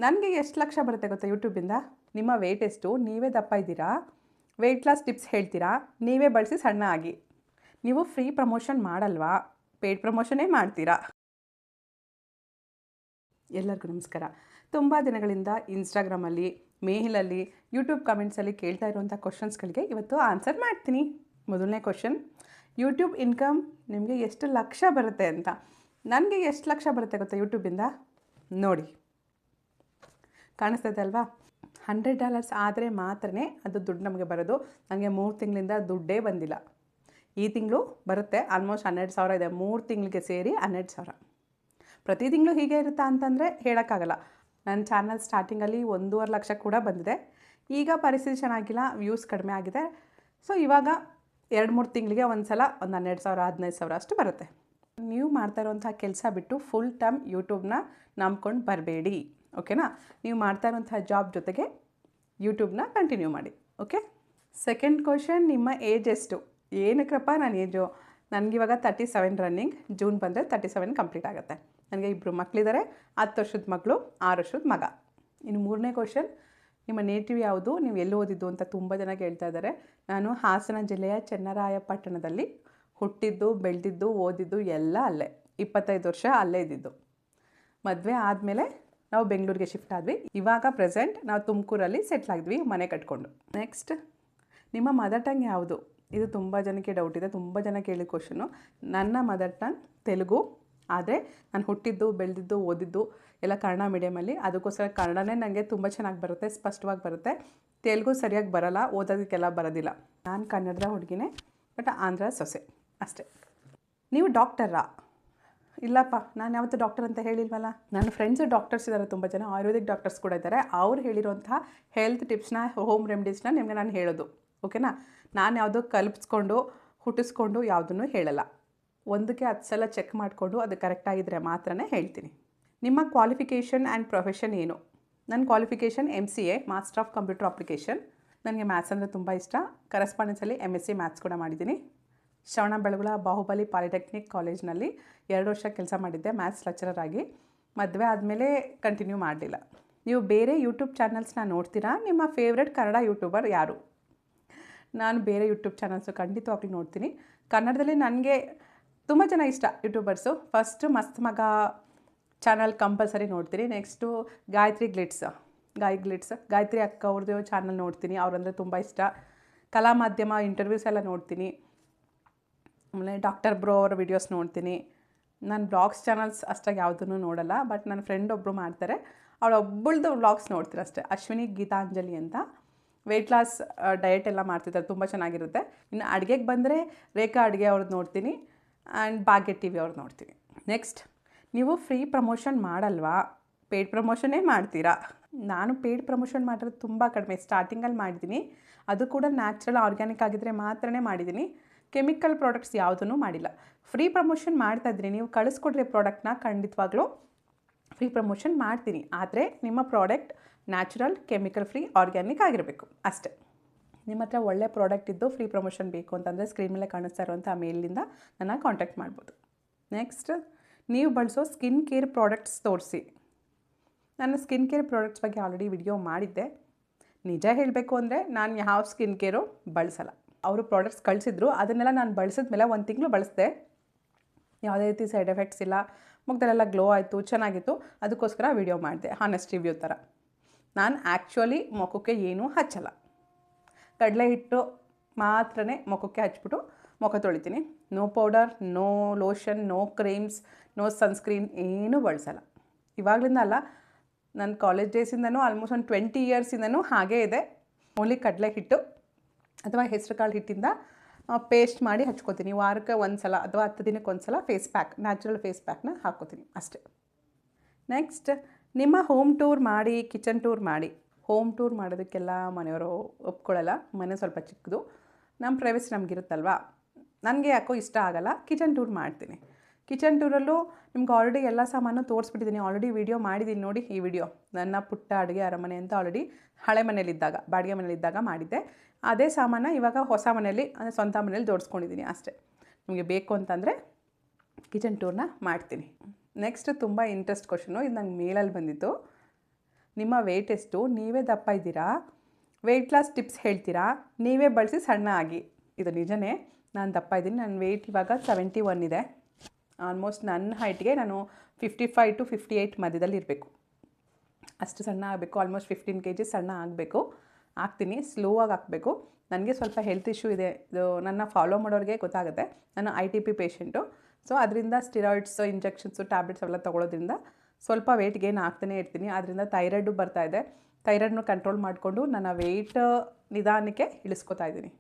ನನಗೆ ಎಷ್ಟು ಲಕ್ಷ ಬರುತ್ತೆ ಗೊತ್ತಾ ಯೂಟ್ಯೂಬಿಂದ? ನಿಮ್ಮ ವೆಯ್ಟ್ ಎಷ್ಟು? ನೀವೇ ದಪ್ಪ ಇದ್ದೀರಾ? ವೆಯ್ಟ್ ಲಾಸ್ ಟಿಪ್ಸ್ ಹೇಳ್ತೀರಾ? ನೀವೇ ಬಳಸಿ ಸಣ್ಣ ಆಗಿ. ನೀವು ಫ್ರೀ ಪ್ರಮೋಷನ್ ಮಾಡಲ್ವಾ? ಪೇಯ್ಡ್ ಪ್ರಮೋಷನ್ನೇ ಮಾಡ್ತೀರಾ? ಎಲ್ಲರಿಗೂ ನಮಸ್ಕಾರ. ತುಂಬ ದಿನಗಳಿಂದ ಇನ್ಸ್ಟಾಗ್ರಾಮಲ್ಲಿ, ಮೇಲಲ್ಲಿ, ಯೂಟ್ಯೂಬ್ ಕಮೆಂಟ್ಸಲ್ಲಿ ಕೇಳ್ತಾ ಇರುವಂಥ ಕ್ವಶನ್ಸ್ಗಳಿಗೆ ಇವತ್ತು ಆನ್ಸರ್ ಮಾಡ್ತೀನಿ. ಮೊದಲನೇ ಕ್ವಶನ್, ಯೂಟ್ಯೂಬ್ ಇನ್ಕಮ್ ನಿಮಗೆ ಎಷ್ಟು ಲಕ್ಷ ಬರುತ್ತೆ ಅಂತ. ನನಗೆ ಎಷ್ಟು ಲಕ್ಷ ಬರುತ್ತೆ ಗೊತ್ತಾ ಯೂಟ್ಯೂಬಿಂದ? ನೋಡಿ, ಕಾಣಿಸ್ತೈತೆ ಅಲ್ವಾ? $100 ಆದರೆ ಮಾತ್ರನೇ ಅದು ದುಡ್ಡು ನಮಗೆ ಬರೋದು. ನನಗೆ 3 ತಿಂಗಳಿಂದ ದುಡ್ಡೇ ಬಂದಿಲ್ಲ. ಈ ತಿಂಗಳು ಬರುತ್ತೆ, ಆಲ್ಮೋಸ್ಟ್ 12,000 ಇದೆ. 3 ತಿಂಗಳಿಗೆ ಸೇರಿ 12,000. ಪ್ರತಿ ತಿಂಗಳು ಹೀಗೆ ಇರುತ್ತಾ ಅಂತಂದರೆ ಹೇಳೋಕ್ಕಾಗಲ್ಲ. ನನ್ನ ಚಾನಲ್ ಸ್ಟಾರ್ಟಿಂಗಲ್ಲಿ 1.5 ಲಕ್ಷ ಕೂಡ ಬಂದಿದೆ. ಈಗ ಪರಿಸ್ಥಿತಿ ಚೆನ್ನಾಗಿಲ್ಲ, ವ್ಯೂಸ್ ಕಡಿಮೆ ಆಗಿದೆ. ಸೊ ಇವಾಗ 2-3 ತಿಂಗಳಿಗೆ ಒಂದು ಸಲ ಒಂದು 12,000 15,000 ಅಷ್ಟು ಬರುತ್ತೆ. ನೀವು ಮಾಡ್ತಾ ಇರೋಂಥ ಕೆಲಸ ಬಿಟ್ಟು ಫುಲ್ ಟೈಮ್ ಯೂಟ್ಯೂಬ್ನ ನಂಬ್ಕೊಂಡು ಬರಬೇಡಿ, ಓಕೆನಾ? ನೀವು ಮಾಡ್ತಾ ಇರೋಂಥ ಜಾಬ್ ಜೊತೆಗೆ ಯೂಟ್ಯೂಬ್ನ ಕಂಟಿನ್ಯೂ ಮಾಡಿ, ಓಕೆ? ಸೆಕೆಂಡ್ ಕ್ವಶನ್, ನಿಮ್ಮ ಏಜ್ ಎಷ್ಟು? ಏನಕ್ಕಪ್ಪ ನನ್ನ ಏಜು? ನನಗಿವಾಗ 37 ರನ್ನಿಂಗ್. ಜೂನ್ ಬಂದರೆ 37 ಕಂಪ್ಲೀಟ್ ಆಗುತ್ತೆ. ನನಗೆ 2 ಮಕ್ಕಳಿದ್ದಾರೆ, 10 ವರ್ಷದ ಮಗಳು, 6 ವರ್ಷದ ಮಗ. ಇನ್ನು ಮೂರನೇ ಕ್ವಶನ್, ನಿಮ್ಮ ನೇಟಿವ್ ಯಾವುದು? ನೀವು ಎಲ್ಲಿ ಓದಿದ್ದು ಅಂತ ತುಂಬ ಜನ ಕೇಳ್ತಾ ಇದ್ದಾರೆ. ನಾನು ಹಾಸನ ಜಿಲ್ಲೆಯ ಚೆನ್ನರಾಯಪಟ್ಟಣದಲ್ಲಿ ಹುಟ್ಟಿದ್ದು, ಬೆಳೆದಿದ್ದು, ಓದಿದ್ದು ಎಲ್ಲ ಅಲ್ಲೇ. 25 ವರ್ಷ ಅಲ್ಲೇ ಇದ್ದಿದ್ದು. ಮದುವೆ ಆದಮೇಲೆ ನಾವು ಬೆಂಗಳೂರಿಗೆ ಶಿಫ್ಟ್ ಆದ್ವಿ. ಇವಾಗ ಪ್ರೆಸೆಂಟ್ ನಾವು ತುಮಕೂರಲ್ಲಿ ಸೆಟ್ಲ್ ಆಗಿದ್ವಿ ಮನೆ ಕಟ್ಕೊಂಡು. ನೆಕ್ಸ್ಟ್, ನಿಮ್ಮ ಮದರ್ ಟಂಗ್ ಯಾವುದು? ಇದು ತುಂಬ ಜನಕ್ಕೆ ಡೌಟ್ ಇದೆ, ತುಂಬ ಜನ ಕೇಳಿದ ಕ್ವಶನು. ನನ್ನ ಮದರ್ ಟಂಗ್ ತೆಲುಗು, ಆದರೆ ನಾನು ಹುಟ್ಟಿದ್ದು, ಬೆಳೆದಿದ್ದು, ಓದಿದ್ದು ಎಲ್ಲ ಕನ್ನಡ ಮೀಡಿಯಮಲ್ಲಿ. ಅದಕ್ಕೋಸ್ಕರ ಕನ್ನಡನೇ ನನಗೆ ತುಂಬ ಚೆನ್ನಾಗಿ ಬರುತ್ತೆ, ಸ್ಪಷ್ಟವಾಗಿ ಬರುತ್ತೆ. ತೆಲುಗು ಸರಿಯಾಗಿ ಬರೋಲ್ಲ, ಓದೋದಕ್ಕೆಲ್ಲ ಬರೋದಿಲ್ಲ. ನಾನು ಕನ್ನಡದ ಹುಡುಗಿನೇ, ಬಟ್ ಆಂಧ್ರ ಸೊಸೆ ಅಷ್ಟೇ. ನೀವು ಡಾಕ್ಟರಾ? ಇಲ್ಲಪ್ಪ, ನಾನು ಯಾವತ್ತೂ ಡಾಕ್ಟರ್ ಅಂತ ಹೇಳಿಲ್ವಲ್ಲ. ನನ್ನ ಫ್ರೆಂಡ್ಸು ಡಾಕ್ಟರ್ಸ್ ಇದ್ದಾರೆ, ತುಂಬ ಜನ ಆಯುರ್ವೇದಿಕ್ ಡಾಕ್ಟರ್ಸ್ ಕೂಡ ಇದ್ದಾರೆ. ಅವ್ರು ಹೇಳಿರೋಂಥ ಹೆಲ್ತ್ ಟಿಪ್ಸ್ನ, ಹೋಮ್ ರೆಮಿಡೀಸ್ನ ನಿಮಗೆ ನಾನು ಹೇಳೋದು, ಓಕೆನಾ? ನಾನು ಯಾವುದೋ ಕಲ್ಪಿಸ್ಕೊಂಡು ಹುಟ್ಟಿಸ್ಕೊಂಡು ಯಾವುದನ್ನು ಹೇಳಲ್ಲ. ಒಂದಕ್ಕೆ 10 ಸಲ ಚೆಕ್ ಮಾಡಿಕೊಂಡು ಅದು ಕರೆಕ್ಟಾಗಿದ್ದರೆ ಮಾತ್ರನೇ ಹೇಳ್ತೀನಿ. ನಿಮ್ಮ ಕ್ವಾಲಿಫಿಕೇಷನ್ ಆ್ಯಂಡ್ ಪ್ರೊಫೆಷನ್ ಏನು? ನನ್ನ qualification MCA, master of computer application. ನನಗೆ ಮ್ಯಾಥ್ಸ್ ಅಂದರೆ ತುಂಬ ಇಷ್ಟ. ಕರೆಸ್ಪಾಂಡೆನ್ಸಲ್ಲಿ MSc ಮ್ಯಾಥ್ಸ್ ಕೂಡ ಮಾಡಿದ್ದೀನಿ. ಶ್ರವಣಬೆಳಗೊಳ ಬಾಹುಬಲಿ ಪಾಲಿಟೆಕ್ನಿಕ್ ಕಾಲೇಜ್ನಲ್ಲಿ 2 ವರ್ಷ ಕೆಲಸ ಮಾಡಿದ್ದೆ ಮ್ಯಾಥ್ಸ್ ಲೆಕ್ಚರರ್ ಆಗಿ. ಮದುವೆ ಆದಮೇಲೆ ಕಂಟಿನ್ಯೂ ಮಾಡಲಿಲ್ಲ. ನೀವು ಬೇರೆ ಯೂಟ್ಯೂಬ್ ಚಾನಲ್ಸ್ನ ನೋಡ್ತೀರಾ? ನಿಮ್ಮ ಫೇವ್ರೆಟ್ ಕನ್ನಡ ಯೂಟ್ಯೂಬರ್ ಯಾರು? ನಾನು ಬೇರೆ ಯೂಟ್ಯೂಬ್ ಚಾನಲ್ಸು ಖಂಡಿತವಾಗ್ಲೂ ನೋಡ್ತೀನಿ. ಕನ್ನಡದಲ್ಲಿ ನನಗೆ ತುಂಬ ಜನ ಇಷ್ಟ ಯೂಟ್ಯೂಬರ್ಸು. ಫಸ್ಟು ಮಸ್ತ್ ಮಗ ಚಾನಲ್ ಕಂಪಲ್ಸರಿ ನೋಡ್ತೀನಿ. ನೆಕ್ಸ್ಟು ಗಾಯತ್ರಿ ಗ್ಲಿಟ್ಸ್, ಗಾಯತ್ರಿ ಅಕ್ಕ ಅವ್ರದ್ದು ಚಾನಲ್ ನೋಡ್ತೀನಿ, ಅವ್ರಂದರೆ ತುಂಬ ಇಷ್ಟ. ಕಲಾ ಮಾಧ್ಯಮ ಇಂಟರ್ವ್ಯೂಸ್ ಎಲ್ಲ ನೋಡ್ತೀನಿ. ಆಮೇಲೆ ಡಾಕ್ಟರ್ ಬ್ರೋ ಅವರ ವಿಡಿಯೋಸ್ ನೋಡ್ತೀನಿ. ನಾನು ಬ್ಲಾಗ್ಸ್ ಚಾನಲ್ಸ್ ಅಷ್ಟಾಗಿ ಯಾವುದನ್ನು ನೋಡಲ್ಲ, ಬಟ್ ನನ್ನ ಫ್ರೆಂಡ್ ಒಬ್ಬರು ಮಾಡ್ತಾರೆ, ಅವಳೊಬ್ಬಳದು ವ್ಲಾಗ್ಸ್ ನೋಡ್ತೀನಿ ಅಷ್ಟೇ. ಅಶ್ವಿನಿ ಗೀತಾಂಜಲಿ ಅಂತ ವೆಯ್ಟ್ ಲಾಸ್ ಡಯಟ್ ಎಲ್ಲ ಮಾಡ್ತಿದ್ದಾರೆ, ತುಂಬ ಚೆನ್ನಾಗಿರುತ್ತೆ. ಇನ್ನು ಅಡುಗೆಗೆ ಬಂದರೆ ರೇಖಾ ಅಡುಗೆ ಅವ್ರದ್ದು ನೋಡ್ತೀನಿ, ಆ್ಯಂಡ್ ಭಾಗ್ಯ TV ಅವ್ರದ್ದು ನೋಡ್ತೀನಿ. ನೆಕ್ಸ್ಟ್, ನೀವು ಫ್ರೀ ಪ್ರಮೋಷನ್ ಮಾಡಲ್ವಾ? ಪೇಯ್ಡ್ ಪ್ರಮೋಷನ್ನೇ ಮಾಡ್ತೀರಾ? ನಾನು ಪೇಯ್ಡ್ ಪ್ರಮೋಷನ್ ಮಾಡಿರೋದು ತುಂಬ ಕಡಿಮೆ. ಸ್ಟಾರ್ಟಿಂಗಲ್ಲಿ ಮಾಡಿದ್ದೀನಿ, ಅದು ಕೂಡ ನ್ಯಾಚುರಲ್ ಆರ್ಗ್ಯಾನಿಕ್ ಆಗಿದ್ದರೆ ಮಾತ್ರನೇ ಮಾಡಿದ್ದೀನಿ. ಕೆಮಿಕಲ್ ಪ್ರಾಡಕ್ಟ್ಸ್ ಯಾವುದೂ ಮಾಡಿಲ್ಲ. ಫ್ರೀ ಪ್ರಮೋಷನ್ ಮಾಡ್ತಾಯಿದ್ದೀನಿ, ನೀವು ಕಳಿಸ್ಕೊಡ್ರಿ ಪ್ರಾಡಕ್ಟ್ನ, ಖಂಡಿತವಾಗ್ಲೂ ಫ್ರೀ ಪ್ರಮೋಷನ್ ಮಾಡ್ತೀನಿ. ಆದರೆ ನಿಮ್ಮ product natural, chemical free, organic ಆಗಿರಬೇಕು ಅಷ್ಟೇ. ನಿಮ್ಮ ಹತ್ರ ಒಳ್ಳೆ ಪ್ರಾಡಕ್ಟ್ ಇದ್ದು ಫ್ರೀ ಪ್ರಮೋಷನ್ ಬೇಕು ಅಂತಂದರೆ ಸ್ಕ್ರೀನ್ ಮೇಲೆ ಕಾಣಿಸ್ತಾ ಇರುವಂಥ ಮೇಲಿಂದ ನನ್ನ ಕಾಂಟ್ಯಾಕ್ಟ್ ಮಾಡ್ಬೋದು. ನೆಕ್ಸ್ಟ್, ನೀವು ಬಳಸೋ ಸ್ಕಿನ್ ಕೇರ್ ಪ್ರಾಡಕ್ಟ್ಸ್ ತೋರಿಸಿ. ನಾನು ಸ್ಕಿನ್ ಕೇರ್ ಪ್ರಾಡಕ್ಟ್ಸ್ ಬಗ್ಗೆ ಆಲ್ರೆಡಿ ವಿಡಿಯೋ ಮಾಡಿದ್ದೆ. ನಿಜ ಹೇಳಬೇಕು ಅಂದರೆ ನಾನು ಯಾವ ಸ್ಕಿನ್ ಕೇರು ಬಳಸಲ್ಲ. ಅವರು ಪ್ರಾಡಕ್ಟ್ಸ್ ಕಳಿಸಿದ್ರು, ಅದನ್ನೆಲ್ಲ ನಾನು ಬಳಸಿದ್ಮೇಲೆ 1 ತಿಂಗಳು ಬಳಸಿದೆ. ಯಾವುದೇ ರೀತಿ ಸೈಡ್ ಎಫೆಕ್ಟ್ಸ್ ಇಲ್ಲ, ಮುಖದಲ್ಲೆಲ್ಲ ಗ್ಲೋ ಆಯಿತು, ಚೆನ್ನಾಗಿತ್ತು. ಅದಕ್ಕೋಸ್ಕರ ವಿಡಿಯೋ ಮಾಡಿದೆ, ಹಾನೆಸ್ಟ್ ರಿವ್ಯೂ ಥರ. ನಾನು ಆ್ಯಕ್ಚುಲಿ ಮುಖಕ್ಕೆ ಏನೂ ಹಚ್ಚಲ್ಲ. ಕಡಲೆ ಹಿಟ್ಟು ಮಾತ್ರನೇ ಮುಖಕ್ಕೆ ಹಚ್ಬಿಟ್ಟು ಮುಖ ತೊಳಿತೀನಿ. No powder, no lotion, no creams, no sunscreen ಏನೂ ಬಳಸಲ್ಲ. ಇವಾಗಲಿಂದ ಅಲ್ಲ, ನನ್ನ ಕಾಲೇಜ್ ಡೇಸಿಂದನೂ ಆಲ್ಮೋಸ್ಟ್ ಒಂದು 20 ಇಯರ್ಸಿಂದನೂ ಹಾಗೇ ಇದೆ. ಓನ್ಲಿ ಕಡಲೆ ಹಿಟ್ಟು ಅಥವಾ ಹೆಸರು ಕಾಳು ಹಿಟ್ಟಿಂದ ಪೇಸ್ಟ್ ಮಾಡಿ ಹಚ್ಕೋತೀನಿ. ವಾರಕ್ಕೆ 1 ಸಲ ಅಥವಾ 10 ದಿನಕ್ಕೆ 1 ಸಲ ಫೇಸ್ ಪ್ಯಾಕ್, ನ್ಯಾಚುರಲ್ ಫೇಸ್ ಪ್ಯಾಕ್ನ ಹಾಕ್ಕೋತೀನಿ ಅಷ್ಟೇ. ನೆಕ್ಸ್ಟ್, ನಿಮ್ಮ ಹೋಮ್ ಟೂರ್ ಮಾಡಿ, ಕಿಚನ್ ಟೂರ್ ಮಾಡಿ. ಹೋಮ್ ಟೂರ್ ಮಾಡೋದಕ್ಕೆಲ್ಲ ಮನೆಯವರು ಒಪ್ಕೊಳ್ಳಲ್ಲ, ಮನೆ ಸ್ವಲ್ಪ ಚಿಕ್ಕದು, ನಮ್ಮ ಪ್ರೈವಸಿ ನಮಗಿರುತ್ತಲ್ವ. ನನಗೆ ಯಾಕೋ ಇಷ್ಟ ಆಗಲ್ಲ. ಕಿಚನ್ ಟೂರ್ ಮಾಡ್ತೀನಿ. ಕಿಚನ್ ಟೂರಲ್ಲೂ ನಿಮ್ಗೆ ಆಲ್ರೆಡಿ ಎಲ್ಲ ಸಾಮಾನು ತೋರಿಸ್ಬಿಟ್ಟಿದ್ದೀನಿ, ಆಲ್ರೆಡಿ ವಿಡಿಯೋ ಮಾಡಿದ್ದೀನಿ ನೋಡಿ. ಈ ವಿಡಿಯೋ ನನ್ನ ಪುಟ್ಟ ಅಡುಗೆ ಅರಮನೆ ಅಂತ ಆಲ್ರೆಡಿ ಹಳೆ ಮನೇಲಿದ್ದಾಗ, ಬಾಡಿಗೆ ಮನೇಲಿದ್ದಾಗ ಮಾಡಿದ್ದೆ. ಅದೇ ಸಾಮಾನು ಇವಾಗ ಹೊಸ ಮನೆಯಲ್ಲಿ, ಅಂದರೆ ಸ್ವಂತ ಮನೇಲಿ ಜೋಡಿಸ್ಕೊಂಡಿದ್ದೀನಿ ಅಷ್ಟೇ. ನಿಮಗೆ ಬೇಕು ಅಂತಂದರೆ ಕಿಚನ್ ಟೂರ್ನ ಮಾಡ್ತೀನಿ. ನೆಕ್ಸ್ಟ್, ತುಂಬ ಇಂಟ್ರೆಸ್ಟ್ ಕ್ವಶನು, ಇದು ನಂಗೆ ಮೇಲಲ್ಲಿ ಬಂದಿತ್ತು. ನಿಮ್ಮ ವೆಯ್ಟ್ ಎಷ್ಟು, ನೀವೇ ದಪ್ಪ ಇದ್ದೀರಾ, ವೆಯ್ಟ್ ಲಾಸ್ ಟಿಪ್ಸ್ ಹೇಳ್ತೀರಾ, ನೀವೇ ಬಳಸಿ ಸಣ್ಣ ಆಗಿ. ಇದು ನಿಜನೇ, ನಾನು ದಪ್ಪ ಇದ್ದೀನಿ. ನನ್ನ ವೆಯ್ಟ್ ಇವಾಗ 71 ಇದೆ. ಆಲ್ಮೋಸ್ಟ್ ನನ್ನ ಹೈಟ್ಗೆ ನಾನು 55 to 58 ಮಧ್ಯದಲ್ಲಿ ಇರಬೇಕು. ಅಷ್ಟು ಸಣ್ಣ ಆಗಬೇಕು. ಆಲ್ಮೋಸ್ಟ್ 15 kg ಸಣ್ಣ ಆಗಬೇಕು. ಆಗ್ತೀನಿ, ಸ್ಲೋ ಆಗಿ ಹಾಕಬೇಕು. ನನಗೆ ಸ್ವಲ್ಪ ಹೆಲ್ತ್ ಇಶ್ಯೂ ಇದೆ. ಇದು ನನ್ನ ಫಾಲೋ ಮಾಡೋರಿಗೆ ಗೊತ್ತಾಗುತ್ತೆ. ನಾನು ITP ಪೇಷೆಂಟು. ಸೊ ಅದರಿಂದ ಸ್ಟಿರಾಯ್ಡ್ಸು, ಇಂಜೆಕ್ಷನ್ಸು, ಟ್ಯಾಬ್ಲೆಟ್ಸ್ ಅವೆಲ್ಲ ತೊಗೊಳೋದ್ರಿಂದ ಸ್ವಲ್ಪ ವೆಯ್ಟ್ ಗೇನ್ ಆಗ್ತಾನೆ ಇರ್ತೀನಿ. ಅದರಿಂದ ಥೈರಾಯ್ಡು ಬರ್ತಾಯಿದೆ. ಥೈರಾಯ್ಡ್ನ ಕಂಟ್ರೋಲ್ ಮಾಡಿಕೊಂಡು ನನ್ನ ವೆಯ್ಟ್ ನಿಧಾನಕ್ಕೆ ಇಳಿಸ್ಕೊತಾ ಇದ್ದೀನಿ.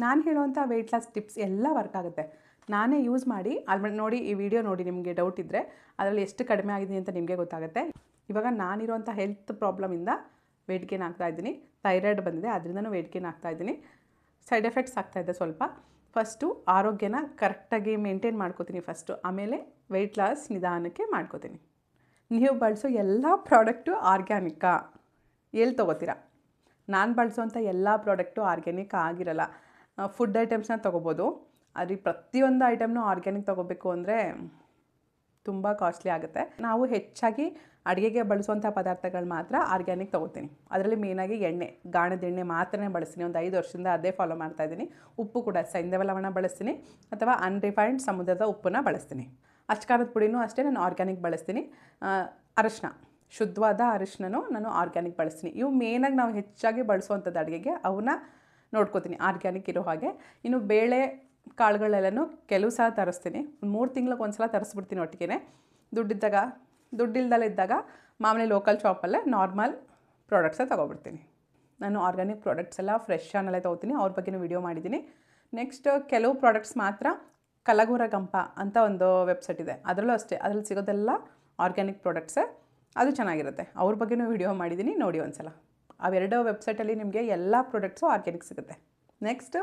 ನಾನು ಹೇಳುವಂಥ ವೆಯ್ಟ್ ಲಾಸ್ ಟಿಪ್ಸ್ ಎಲ್ಲ ವರ್ಕ್ ಆಗುತ್ತೆ. ನಾನೇ ಯೂಸ್ ಮಾಡಿ ಆಲ್ರೆಡಿ ನೋಡಿ, ಈ ವಿಡಿಯೋ ನೋಡಿ, ನಿಮಗೆ ಡೌಟ್ ಇದ್ದರೆ ಅದರಲ್ಲಿ ಎಷ್ಟು ಕಡಿಮೆ ಆಗಿದೆ ಅಂತ ನಿಮಗೆ ಗೊತ್ತಾಗುತ್ತೆ. ಇವಾಗ ನಾನಿರುವಂಥ ಹೆಲ್ತ್ ಪ್ರಾಬ್ಲಮಿಂದ ವೆಯ್ಟ್ ಗೇನ್ ಆಗ್ತಾಯಿದ್ದೀನಿ. ಥೈರಾಯ್ಡ್ ಬಂದಿದೆ, ಅದರಿಂದನೂ ವೆಯ್ಟ್ ಗೇನ್ ಆಗ್ತಾಯಿದ್ದೀನಿ. ಸೈಡ್ ಎಫೆಕ್ಟ್ಸ್ ಆಗ್ತಾಯಿದೆ ಸ್ವಲ್ಪ. ಫಸ್ಟು ಆರೋಗ್ಯನ ಕರೆಕ್ಟಾಗಿ ಮೇಂಟೈನ್ ಮಾಡ್ಕೋತೀನಿ ಫಸ್ಟು, ಆಮೇಲೆ ವೆಯ್ಟ್ ಲಾಸ್ ನಿಧಾನಕ್ಕೆ ಮಾಡ್ಕೋತೀನಿ. ನೀವು ಬಳಸೋ ಎಲ್ಲ ಪ್ರಾಡಕ್ಟು ಆರ್ಗ್ಯಾನಿಕ್ಕಾ? ಎಲ್ಲಿ ತೊಗೋತೀರಾ? ನಾನು ಬಳಸೋಂಥ ಎಲ್ಲ ಪ್ರಾಡಕ್ಟು ಆರ್ಗ್ಯಾನಿಕ್ ಆಗಿರಲ್ಲ. ಫುಡ್ ಐಟಮ್ಸ್ನ ತೊಗೋಬೋದು, ಆದರೆ ಪ್ರತಿಯೊಂದು ಐಟಮ್ನೂ ಆರ್ಗ್ಯಾನಿಕ್ ತೊಗೋಬೇಕು ಅಂದರೆ ತುಂಬ ಕಾಸ್ಟ್ಲಿ ಆಗುತ್ತೆ. ನಾವು ಹೆಚ್ಚಾಗಿ ಅಡುಗೆಗೆ ಬಳಸುವಂಥ ಪದಾರ್ಥಗಳು ಮಾತ್ರ ಆರ್ಗ್ಯಾನಿಕ್ ತೊಗೋತೀನಿ. ಅದರಲ್ಲಿ ಮೇಯ್ನಾಗಿ ಎಣ್ಣೆ, ಗಾಣದ ಎಣ್ಣೆ ಮಾತ್ರನೇ ಬಳಸ್ತೀನಿ. ಒಂದು 5 ವರ್ಷದಿಂದ ಅದೇ ಫಾಲೋ ಮಾಡ್ತಾಯಿದ್ದೀನಿ. ಉಪ್ಪು ಕೂಡ ಸೈಂಧವ ಲವಣ ಬಳಸ್ತೀನಿ, ಅಥವಾ ಅನ್ರಿಫೈನ್ಡ್ ಸಮುದ್ರದ ಉಪ್ಪನ್ನ ಬಳಸ್ತೀನಿ. ಅಚ್ಕಾರದ ಪುಡಿನೂ ಅಷ್ಟೇ ನಾನು ಆರ್ಗ್ಯಾನಿಕ್ ಬಳಸ್ತೀನಿ. ಅರಿಶಿನ, ಶುದ್ಧವಾದ ಅರಿಶಿನೂ ನಾನು ಆರ್ಗ್ಯಾನಿಕ್ ಬಳಸ್ತೀನಿ. ಇವು ಮೇಯ್ನಾಗಿ ನಾವು ಹೆಚ್ಚಾಗಿ ಬಳಸುವಂಥದ್ದು ಅಡುಗೆಗೆ, ಅವನ್ನ ನೋಡ್ಕೋತೀನಿ ಆರ್ಗ್ಯಾನಿಕ್ ಇರೋ ಹಾಗೆ. ಇನ್ನು ಬೇಳೆ ಕಾಳುಗಳೆಲ್ಲನೂ ಕೆಲವು ಸಲ ತರಿಸ್ತೀನಿ. ಒಂದು 3 ತಿಂಗಳಿಗೆ ಒಂದು ಸಲ ತರಿಸ್ಬಿಡ್ತೀನಿ ಒಟ್ಟಿಗೆ. ದುಡ್ಡಿಲ್ದಲ್ಲಿದ್ದಾಗ ಮಾಮೂಲಿ ಲೋಕಲ್ ಶಾಪಲ್ಲೇ ನಾರ್ಮಲ್ ಪ್ರಾಡಕ್ಟ್ಸೇ ತೊಗೊಬಿಡ್ತೀನಿ. ನಾನು ಆರ್ಗ್ಯಾನಿಕ್ ಪ್ರಾಡಕ್ಟ್ಸ್ ಎಲ್ಲ ಫ್ರೆಶ್ ಅನ್ನಲ್ಲೇ ತೊಗೋತೀನಿ. ಅವ್ರ ಬಗ್ಗೆನೂ ವಿಡಿಯೋ ಮಾಡಿದ್ದೀನಿ. ನೆಕ್ಸ್ಟ್ ಕೆಲವು ಪ್ರಾಡಕ್ಟ್ಸ್ ಮಾತ್ರ ಕಲಗೂರ ಗಂಪ ಅಂತ ಒಂದು ವೆಬ್ಸೈಟ್ ಇದೆ, ಅದರಲ್ಲೂ ಅಷ್ಟೇ, ಅದರಲ್ಲಿ ಸಿಗೋದೆಲ್ಲ ಆರ್ಗ್ಯಾನಿಕ್ ಪ್ರಾಡಕ್ಟ್ಸೇ. ಅದು ಚೆನ್ನಾಗಿರುತ್ತೆ. ಅವ್ರ ಬಗ್ಗೆನೂ ವಿಡಿಯೋ ಮಾಡಿದ್ದೀನಿ, ನೋಡಿ ಒಂದ್ಸಲ. ಅವೆರಡು ವೆಬ್ಸೈಟಲ್ಲಿ ನಿಮಗೆ ಎಲ್ಲ ಪ್ರಾಡಕ್ಟ್ಸು ಆರ್ಗ್ಯಾನಿಕ್ ಸಿಗುತ್ತೆ. ನೆಕ್ಸ್ಟ್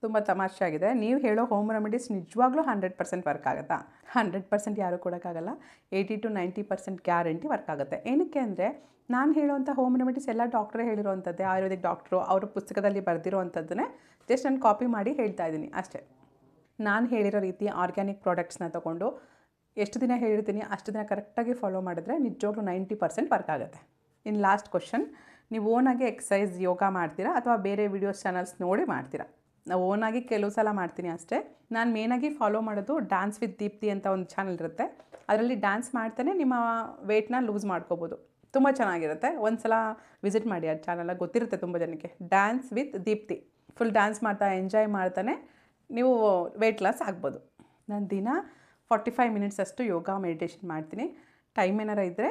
ತುಂಬ ತಮಾಷೆ ಆಗಿದೆ, ನೀವು ಹೇಳೋ ಹೋಮ್ ರೆಮಿಡೀಸ್ ನಿಜವಾಗ್ಲೂ 100% ವರ್ಕ್ ಆಗುತ್ತಾ? 100% ಯಾರೂ ಕೊಡೋಕ್ಕಾಗಲ್ಲ. 80 to 90% ಗ್ಯಾರಂಟಿ ವರ್ಕ್ ಆಗುತ್ತೆ. ಏನಕ್ಕೆ ಅಂದರೆ, ನಾನು ಹೇಳುವಂಥ ಹೋಮ್ ರೆಮಿಡೀಸ್ ಎಲ್ಲ ಡಾಕ್ಟ್ರೇ ಹೇಳಿರೋವಂಥದ್ದೇ, ಆಯುರ್ವೇದಿಕ್ ಡಾಕ್ಟ್ರು ಅವ್ರ ಪುಸ್ತಕದಲ್ಲಿ ಬರೆದಿರೋವಂಥದ್ದನ್ನೇ ಜಸ್ಟ್ ನಾನು ಕಾಪಿ ಮಾಡಿ ಹೇಳ್ತಾ ಇದ್ದೀನಿ ಅಷ್ಟೇ. ನಾನು ಹೇಳಿರೋ ರೀತಿ ಆರ್ಗ್ಯಾನಿಕ್ ಪ್ರಾಡಕ್ಟ್ಸ್ನ ತೊಗೊಂಡು ಎಷ್ಟು ದಿನ ಹೇಳಿರ್ತೀನಿ ಅಷ್ಟು ದಿನ ಕರೆಕ್ಟಾಗಿ ಫಾಲೋ ಮಾಡಿದ್ರೆ ನಿಜವಾಗ್ಲೂ 90% ವರ್ಕ್ ಆಗುತ್ತೆ. ಇನ್ನು ಲಾಸ್ಟ್ ಕ್ವಶನ್, ನೀವು ಓನಾಗಿ ಎಕ್ಸಸೈಸ್, ಯೋಗ ಮಾಡ್ತೀರಾ ಅಥವಾ ಬೇರೆ ವೀಡಿಯೋಸ್ ಚಾನಲ್ಸ್ ನೋಡಿ ಮಾಡ್ತೀರಾ? ನಾವು ಓನಾಗಿ ಕೆಲವು ಸಲ ಮಾಡ್ತೀನಿ ಅಷ್ಟೇ. ನಾನು ಮೇಯ್ನಾಗಿ ಫಾಲೋ ಮಾಡೋದು ಡ್ಯಾನ್ಸ್ ವಿತ್ ದೀಪ್ತಿ ಅಂತ ಒಂದು ಚಾನಲ್ ಇರುತ್ತೆ. ಅದರಲ್ಲಿ ಡ್ಯಾನ್ಸ್ ಮಾಡ್ತಾನೆ ನಿಮ್ಮ ವೆಯ್ಟ್ನ ಲೂಸ್ ಮಾಡ್ಕೋಬೋದು. ತುಂಬ ಚೆನ್ನಾಗಿರುತ್ತೆ. ಒಂದು ಸಲ ವಿಸಿಟ್ ಮಾಡಿ ಆ ಚಾನಲ್, ಗೊತ್ತಿರುತ್ತೆ ತುಂಬ ಜನಕ್ಕೆ. Dance with Deepti. Full dance ಮಾಡ್ತಾ ಎಂಜಾಯ್ ಮಾಡ್ತಾನೆ ನೀವು ವೆಯ್ಟ್ ಲಾಸ್ ಆಗ್ಬೋದು. ನಾನು ದಿನ 45 ಮಿನಿಟ್ಸ್ ಅಷ್ಟು ಯೋಗ ಮೆಡಿಟೇಷನ್ ಮಾಡ್ತೀನಿ. ಟೈಮ್ ಏನಾರ ಇದ್ದರೆ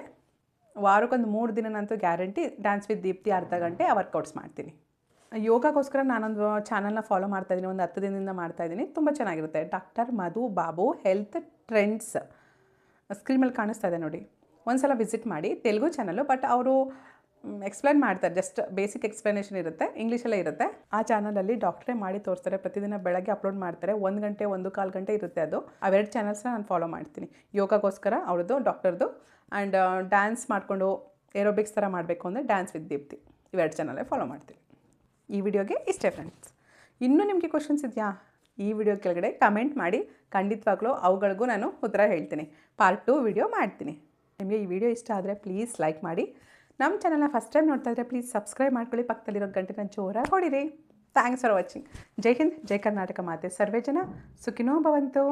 ವಾರಕ್ಕೊಂದು 3 ದಿನನಂತೂ ಗ್ಯಾರಂಟಿ ಡ್ಯಾನ್ಸ್ ವಿತ್ ದೀಪ್ತಿ ಅರ್ಧ ಗಂಟೆ ವರ್ಕೌಟ್ಸ್ ಮಾಡ್ತೀನಿ. ಯೋಗಕ್ಕೋಸ್ಕರ ನಾನೊಂದು ಚಾನಲ್ನ ಫಾಲೋ ಮಾಡ್ತಾಯಿದ್ದೀನಿ, ಒಂದು 10 ದಿನದಿಂದ ಮಾಡ್ತಾಯಿದ್ದೀನಿ. ತುಂಬ ಚೆನ್ನಾಗಿರುತ್ತೆ. ಡಾಕ್ಟರ್ ಮಧು ಬಾಬು ಹೆಲ್ತ್ ಟ್ರೆಂಡ್ಸ್, ಸ್ಕ್ರೀನ್ ಮೇಲೆ ಕಾಣಿಸ್ತಾ ಇದೆ ನೋಡಿ, ಒಂದು ಸಲ ವಿಸಿಟ್ ಮಾಡಿ. ತೆಲುಗು ಚಾನಲ್ಲು, ಬಟ್ ಅವರು ಎಕ್ಸ್ಪ್ಲೈನ್ ಮಾಡ್ತಾರೆ, ಜಸ್ಟ್ ಬೇಸಿಕ್ ಎಕ್ಸ್ಪ್ಲನೇಷನ್ ಇರುತ್ತೆ, ಇಂಗ್ಲೀಷಲ್ಲೇ ಇರುತ್ತೆ. ಆ ಚಾನಲಲ್ಲಿ ಡಾಕ್ಟ್ರೇ ಮಾಡಿ ತೋರಿಸ್ತಾರೆ. ಪ್ರತಿದಿನ ಬೆಳಗ್ಗೆ ಅಪ್ಲೋಡ್ ಮಾಡ್ತಾರೆ. 1 ಗಂಟೆ 1.25 ಗಂಟೆ ಇರುತ್ತೆ ಅದು. ಅವೆರಡು ಚಾನಲ್ಸ್ನ ನಾನು ಫಾಲೋ ಮಾಡ್ತೀನಿ. ಯೋಗಕ್ಕೋಸ್ಕರ ಅವ್ರದ್ದು, ಡಾಕ್ಟರ್ದು, ಆ್ಯಂಡ್ ಡ್ಯಾನ್ಸ್ ಮಾಡಿಕೊಂಡು ಏರೋಬಿಕ್ಸ್ ಥರ ಮಾಡಬೇಕು ಅಂದರೆ ಡ್ಯಾನ್ಸ್ ವಿತ್ ದೀಪ್ತಿ, ಇವೆರಡು ಚಾನಲೇ ಫಾಲೋ ಮಾಡ್ತೀನಿ. ಈ ವಿಡಿಯೋಗೆ ಇಷ್ಟೇ ಫ್ರೆಂಡ್ಸ್. ಇನ್ನೂ ನಿಮಗೆ ಕ್ವಶನ್ಸ್ ಇದೆಯಾ? ಈ ವಿಡಿಯೋ ಕೆಳಗಡೆ ಕಮೆಂಟ್ ಮಾಡಿ, ಖಂಡಿತವಾಗ್ಲೂ ಅವುಗಳಿಗೂ ನಾನು ಉತ್ತರ ಹೇಳ್ತೀನಿ. ಪಾರ್ಟ್ 2 ವಿಡಿಯೋ ಮಾಡ್ತೀನಿ. ನಿಮಗೆ ಈ ವಿಡಿಯೋ ಇಷ್ಟ ಆದರೆ ಪ್ಲೀಸ್ ಲೈಕ್ ಮಾಡಿ. ನಮ್ಮ ಚಾನಲ್ನ ಫಸ್ಟ್ ಟೈಮ್ ನೋಡ್ತಾ ಇದ್ದರೆ ಪ್ಲೀಸ್ ಸಬ್ಸ್ಕ್ರೈಬ್ ಮಾಡ್ಕೊಳ್ಳಿ. ಪಕ್ಕದಲ್ಲಿರೋ ಗಂಟೆನ ಜೋರಾಗಿ ಹೊಡಿರಿ. Thanks for watching. Jai Hind, Jai Karnataka ಮಾತೆ. ಸರ್ವೇ ಜನ ಸುಖಿನೋ ಭವಂತು.